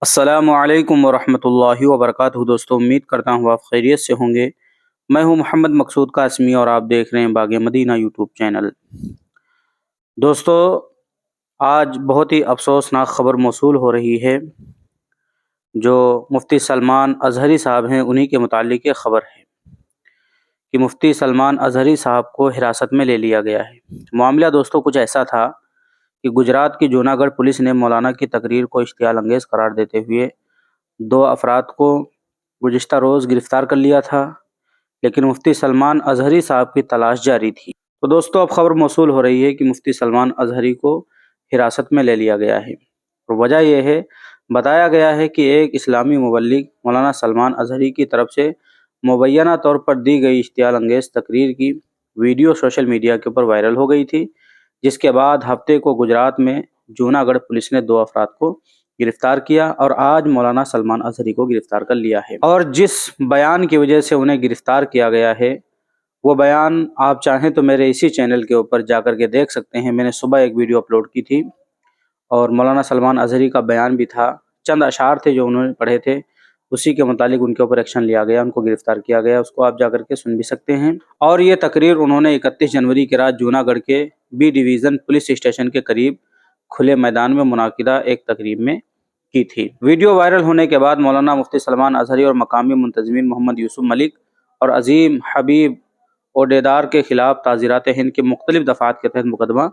السلام علیکم ورحمۃ اللہ وبرکاتہ دوستوں، امید کرتا ہوں آپ خیریت سے ہوں گے۔ میں ہوں محمد مقصود قاسمی اور آپ دیکھ رہے ہیں باغ مدینہ یوٹیوب چینل۔ دوستو، آج بہت ہی افسوسناک خبر موصول ہو رہی ہے جو مفتی سلمان اظہری صاحب ہیں، انہی کے متعلق یہ خبر ہے کہ مفتی سلمان اظہری صاحب کو حراست میں لے لیا گیا ہے۔ معاملہ دوستو کچھ ایسا تھا کہ گجرات کی جوناگڑھ پولیس نے مولانا کی تقریر کو اشتعال انگیز قرار دیتے ہوئے 2 افراد کو گزشتہ روز گرفتار کر لیا تھا، لیکن مفتی سلمان اظہری صاحب کی تلاش جاری تھی۔ تو دوستو اب خبر موصول ہو رہی ہے کہ مفتی سلمان اظہری کو حراست میں لے لیا گیا ہے، اور وجہ یہ ہے، بتایا گیا ہے کہ ایک اسلامی مبلغ مولانا سلمان اظہری کی طرف سے مبینہ طور پر دی گئی اشتعال انگیز تقریر کی ویڈیو سوشل میڈیا کے اوپر وائرل ہو گئی تھی، جس کے بعد ہفتے کو گجرات میں جوناگڑھ پولیس نے 2 افراد کو گرفتار کیا اور آج مولانا سلمان اظہری کو گرفتار کر لیا ہے۔ اور جس بیان کی وجہ سے انہیں گرفتار کیا گیا ہے وہ بیان آپ چاہیں تو میرے اسی چینل کے اوپر جا کر کے دیکھ سکتے ہیں۔ میں نے صبح ایک ویڈیو اپلوڈ کی تھی اور مولانا سلمان اظہری کا بیان بھی تھا، چند اشعار تھے جو انہوں نے پڑھے تھے، اسی کے متعلق ان کے اوپر ایکشن لیا گیا، ان کو گرفتار کیا گیا، اس کو آپ جا کر کے سن بھی سکتے ہیں۔ اور یہ تقریر انہوں نے 31 جنوری کی رات جوناگڑھ کے بی ڈویژن پولیس اسٹیشن کے قریب کھلے میدان میں منعقدہ ایک تقریب میں کی تھی۔ ویڈیو وائرل ہونے کے بعد مولانا مفتی سلمان اظہری اور مقامی منتظمین محمد یوسف ملک اور عظیم حبیب اوڈیدار کے خلاف تعزیرات ہند کے مختلف دفعات کے تحت مقدمہ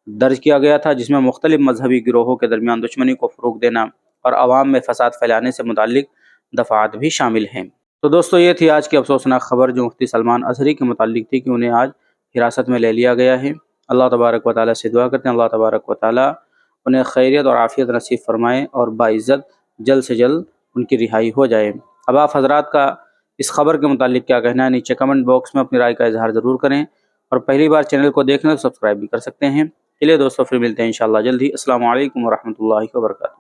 درج کیا گیا تھا، جس میں مختلف مذہبی گروہوں کے درمیان دشمنی کو فروغ دینا اور عوام میں فساد پھیلانے سے متعلق دفعات بھی شامل ہیں۔ تو دوستو یہ تھی آج کی افسوسناک خبر جو مفتی سلمان اظہری کے متعلق تھی کہ انہیں آج حراست میں لے لیا گیا ہے۔ اللہ تبارک و تعالیٰ سے دعا کرتے ہیں اللہ تبارک و تعالیٰ انہیں خیریت اور عافیت نصیب فرمائیں اور باعزت جلد سے جلد ان کی رہائی ہو جائے۔ اب آپ حضرات کا اس خبر کے متعلق کیا کہنا ہے، نیچے کمنٹ باکس میں اپنی رائے کا اظہار ضرور کریں، اور پہلی بار چینل کو دیکھنا تو سبسکرائب بھی کر سکتے ہیں۔ چلیے دوستو، پھر ملتے ہیں انشاءاللہ جلد ہی۔ السلام علیکم ورحمۃ اللہ وبرکاتہ۔